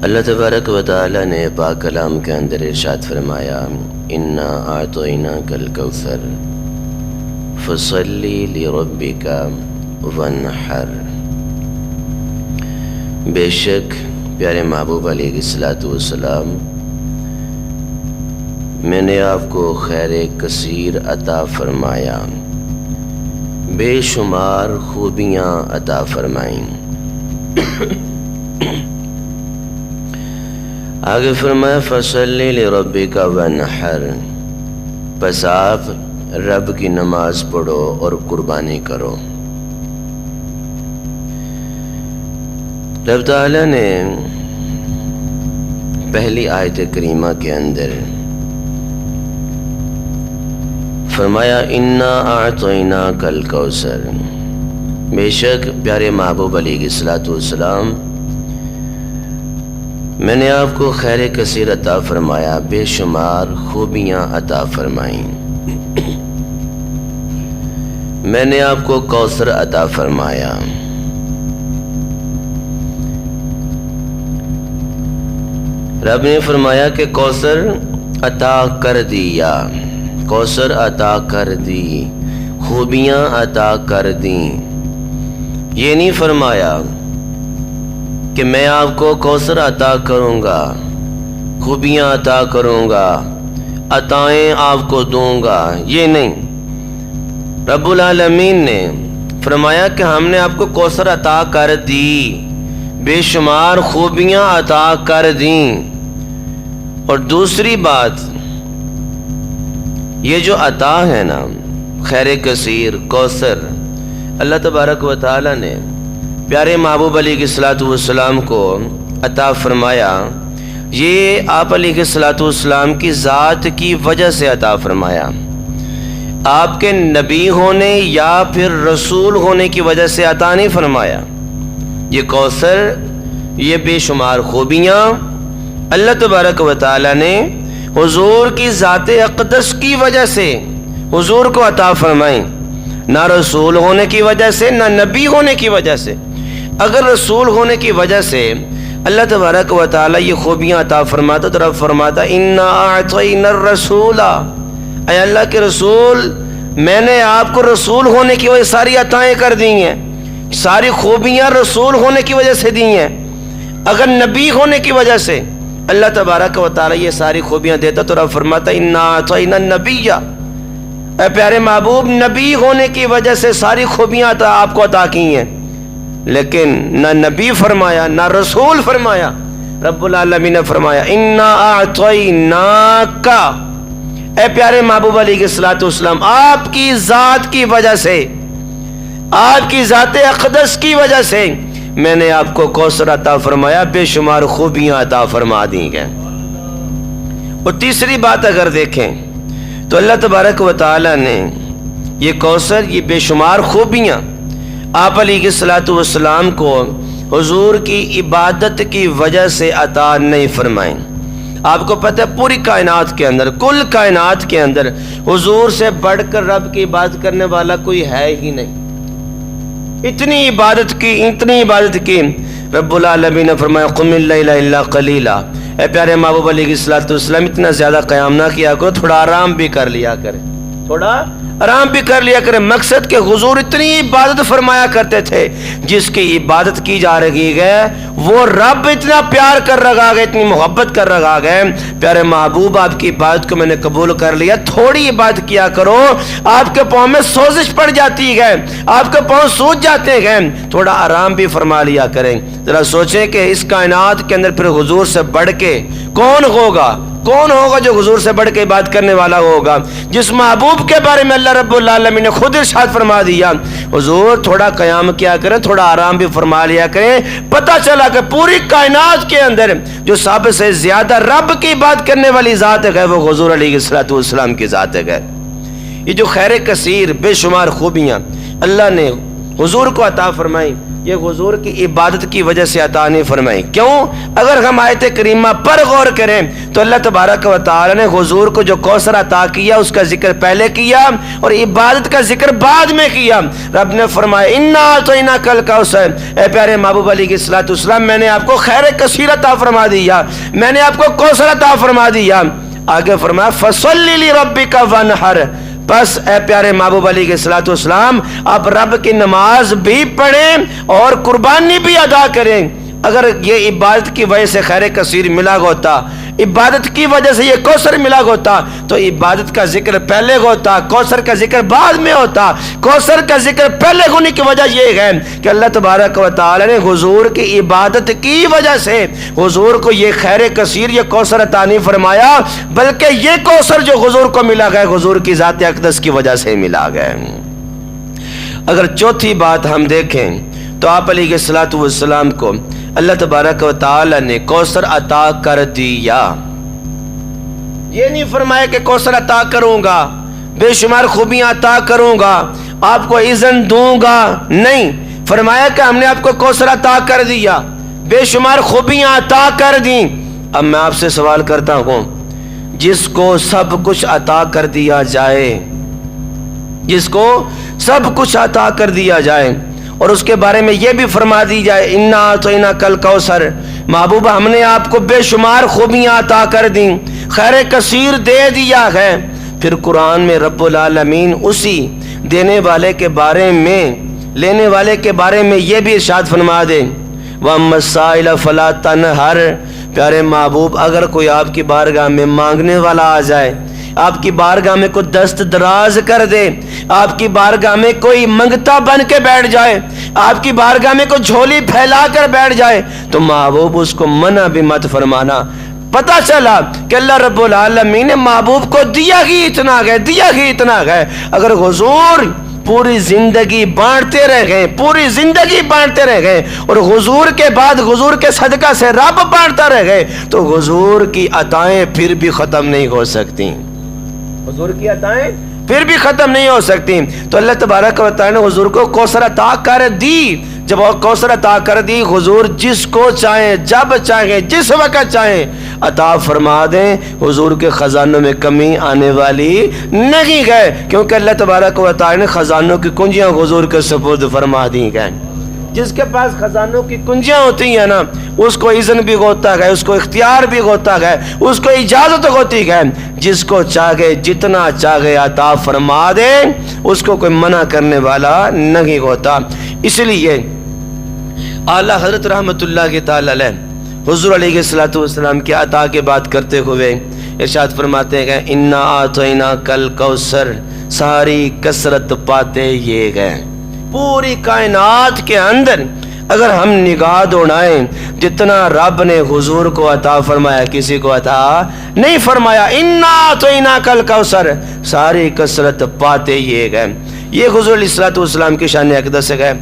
اللہ تبارک و تعالی نے پاک کلام کے اندر ارشاد فرمایا انا اعطیناک الکوثر فصلی لربک وانحر۔ بے شک پیارے محبوب علیہ الصلوۃ والسلام، میں نے آپ کو خیر کثیر عطا فرمایا، بے شمار خوبیاں عطا فرمائیں۔ آگے فرمایا فصلی لربک وانحر، پس آپ رب کی نماز پڑھو اور قربانی کرو۔ رب تعالیٰ نے پہلی آیت کریمہ کے اندر فرمایا انا اعطیناک الکوثر، بے شک پیارے محبوب علیہ الصلوۃ والسلام، میں نے آپ کو خیر کثیر عطا فرمایا، بے شمار خوبیاں عطا فرمائیں۔ میں نے آپ کو کوثر عطا فرمایا۔ رب نے فرمایا کہ کوثر عطا کر دیا، کوثر عطا کر دی، خوبیاں عطا کر دیں۔ یہ نہیں فرمایا کہ میں آپ کو کوثر عطا کروں گا، خوبیاں عطا کروں گا، عطائیں آپ کو دوں گا، یہ نہیں۔ رب العالمین نے فرمایا کہ ہم نے آپ کو کوثر عطا کر دی، بے شمار خوبیاں عطا کر دیں۔ اور دوسری بات، یہ جو عطا ہے نا، خیر کثیر، کوثر، اللہ تبارک و تعالی نے پیارے محبوب علیہ الصلوۃ والسلام کو عطا فرمایا، یہ آپ علیہ الصلوۃ والسلام کی ذات کی وجہ سے عطا فرمایا، آپ کے نبی ہونے یا پھر رسول ہونے کی وجہ سے عطا نہیں فرمایا۔ یہ کوثر، یہ بے شمار خوبیاں اللہ تبارک و تعالی نے حضور کی ذات اقدس کی وجہ سے حضور کو عطا فرمائیں، نہ رسول ہونے کی وجہ سے، نہ نبی ہونے کی وجہ سے۔ اگر رسول ہونے کی وجہ سے اللہ تبارک و تعالی یہ خوبیاں عطا فرماتا تو رب فرماتا انا اعطینا الرسول، اے اللہ کے رسول، میں نے آپ کو رسول ہونے کی وجہ سے ساری عطائیں کر دی ہیں، ساری خوبیاں رسول ہونے کی وجہ سے دی ہیں۔ اگر نبی ہونے کی وجہ سے اللہ تبارک و تعالی یہ ساری خوبیاں دیتا تو رب فرماتا انا اعطینا النبی، اے پیارے محبوب، نبی ہونے کی وجہ سے ساری خوبیاں آپ کو عطا کی ہیں، لیکن نہ نبی فرمایا، نہ رسول فرمایا۔ رب العالمین نے فرمایا انا اعطیناک، اے پیارے محبوب علیہ الصلوۃ والسلام، آپ کی ذات کی وجہ سے، آپ کی ذات اقدس کی وجہ سے میں نے آپ کو کوثر عطا فرمایا، بے شمار خوبیاں عطا فرما دی گئے۔ اور تیسری بات اگر دیکھیں تو اللہ تبارک و تعالی نے یہ کوثر، یہ بے شمار خوبیاں آپ علیہ الصلوۃ والسلام کو حضور کی عبادت کی وجہ سے عطا نہیں فرمائیں۔ آپ کو پتہ ہے پوری کائنات کے اندر، کل کائنات کے اندر حضور سے بڑھ کر رب کی عبادت کرنے والا کوئی ہے ہی نہیں۔ اتنی عبادت کی رب العالمین نے فرمایا قم اللیل الا قلیلا، اے پیارے محبوب علیہ الصلوۃ والسلام، اتنا زیادہ قیام نہ کیا کرو، تھوڑا آرام بھی کر لیا کرے، تھوڑا آرام بھی کر لیا کرے۔ مقصد کہ حضور اتنی عبادت فرمایا کرتے تھے، جس کی عبادت کی جا رہی ہے وہ رب اتنا پیار کر رہا ہے، اتنی محبت کر رہا ہے، پیارے محبوب آپ کی عبادت کو میں نے قبول کر لیا، تھوڑی عبادت کیا کرو، آپ کے پاؤں میں سوزش پڑ جاتی ہے، آپ کے پاؤں سوج جاتے ہیں، تھوڑا آرام بھی فرما لیا کریں۔ ذرا سوچیں کہ اس کائنات کے اندر پھر حضور سے بڑھ کے کون ہوگا جو حضور سے بڑھ کے عبادت کرنے والا ہوگا، جس محبوب کے بارے میں اللہ رب العالمین نے خود ارشاد فرما دیا حضور تھوڑا قیام کیا کریں، تھوڑا آرام بھی فرما لیا کریں۔ پتہ چلا کہ پوری کائنات کے اندر جو سب سے زیادہ رب کی عبادت کرنے والی ذات ہے وہ حضور علیہ الصلوۃ والسلام کی ذات ہے۔ یہ جو خیر کثیر، بے شمار خوبیاں اللہ نے حضور کو عطا فرمائی، یہ حضور کی عبادت کی وجہ سے عطا نہیں فرمائی. کیوں؟ اگر ہم آیت کریمہ پر غور کریں تو اللہ تبارک و تعالی نے حضور کو جو کوثر عطا کیا اس کا ذکر پہلے کیا اور عبادت کا ذکر بعد میں کیا. رب نے فرمایا انا اعطیناک الکوثر، اے پیارے محبوب علیہ الصلوۃ والسلام میں نے آپ کو خیر کثیر عطا فرما دیا، میں نے آپ کو کوثر عطا فرما دیا. آگے فرمایا فصلی لربک وانحر، بس اے پیارے محبوب علیہ الصلوۃ والسلام آپ رب کی نماز بھی پڑھیں اور قربانی بھی ادا کریں. اگر یہ عبادت کی وجہ سے خیر کثیر ملا ہوتا، عبادت کی وجہ سے یہ کوثر ملا ہوتا تو عبادت کا ذکر پہلے ہوتا، کوثر کا ذکر بعد میں ہوتا. کوثر کا ذکر پہلے ہونے کی وجہ یہ ہے کہ اللہ تبارک و تعالی نے حضور کی عبادت کی وجہ سے حضور کو یہ خیر کثیر، یہ کوثر عطا نہیں فرمایا، بلکہ یہ کوثر جو حضور کو ملا گیا حضور کی ذات اقدس کی وجہ سے ملا گیا. اگر چوتھی بات ہم دیکھیں تو آپ علیہ الصلوۃ والسلام کو اللہ تبارک و تعالی نے کوثر عطا کر دیا. یہ نہیں فرمایا کہ کوثر عطا کروں گا، بے شمار خوبیاں عطا کروں گا، آپ کو اذن دوں گا، نہیں فرمایا کہ ہم نے آپ کو کوثر عطا کر دیا، بے شمار خوبیاں عطا کر دیں. اب میں آپ سے سوال کرتا ہوں، جس کو سب کچھ عطا کر دیا جائے، جس کو سب کچھ عطا کر دیا جائے اور اس کے بارے میں یہ بھی فرما دی جائے انا اعطیناک الکوثر، محبوب ہم نے آپ کو بے شمار خوبیاں عطا کر دیں، خیر کثیر دے دیا ہے، پھر قرآن میں رب العالمین اسی دینے والے کے بارے میں، لینے والے کے بارے میں یہ بھی ارشاد فرما دے وَأَمَّا السَّائِلَ فَلَا تَنْهَرْ، پیارے محبوب اگر کوئی آپ کی بارگاہ میں مانگنے والا آ جائے، آپ کی بارگاہ میں کوئی دست دراز کر دے، آپ کی بارگاہ میں کوئی منگتا بن کے بیٹھ جائے، آپ کی بارگاہ میں کوئی جھولی پھیلا کر بیٹھ جائے تو محبوب اس کو منع بھی مت فرمانا. پتہ چلا کہ اللہ رب العالمین نے محبوب کو دیا ہی اتنا ہے، دیا ہی اتنا ہے. اگر حضور پوری زندگی بانٹتے رہ گئے، پوری زندگی بانٹتے رہ گئے اور حضور کے بعد حضور کے صدقہ سے رب بانٹتا رہ گئے تو حضور کی عطائیں پھر بھی ختم نہیں ہو سکتی، حضور کی عطائیں پھر بھی ختم نہیں ہو سکتی. تو اللہ تبارک و تعالی نے حضور کو کوثر عطا کر دی. جب وہ کوثر عطا کر دی، حضور جس کو چاہیں، جب چاہیں، جس وقت چاہیں عطا فرما دیں، حضور کے خزانوں میں کمی آنے والی نہیں ہے، کیونکہ اللہ تبارک و تعالی نے خزانوں کی کنجیاں حضور کے سپرد فرما دی ہیں. جس کے پاس خزانوں کی کنجیاں ہوتی ہیں نا، اس کو اذن بھی ہوتا ہے، اس کو اختیار بھی ہوتا ہے، اس کو اجازت ہوتی ہے، جس کو چاہے جتنا چاہے عطا فرما دے، اس کو کوئی منع کرنے والا نہیں ہوتا. اس لیے اعلیٰ حضرت رحمت اللہ تعالی علیہ حضور علیہ الصلوۃ والسلام کی عطا کی بات کرتے ہوئے ارشاد فرماتے ہیں انا اعطیناک الکوثر، ساری کثرت پاتے یہ گئے. پوری کائنات کے اندر اگر ہم نگاہ دوڑائیں جتنا رب نے حضور کو عطا فرمایا کسی کو عطا نہیں فرمایا. انا اعطیناک الکوثر، ساری کثرت پاتے یہ گئے. یہ حضور علیہ الصلوۃ والسلام کی شان اقدس ہے.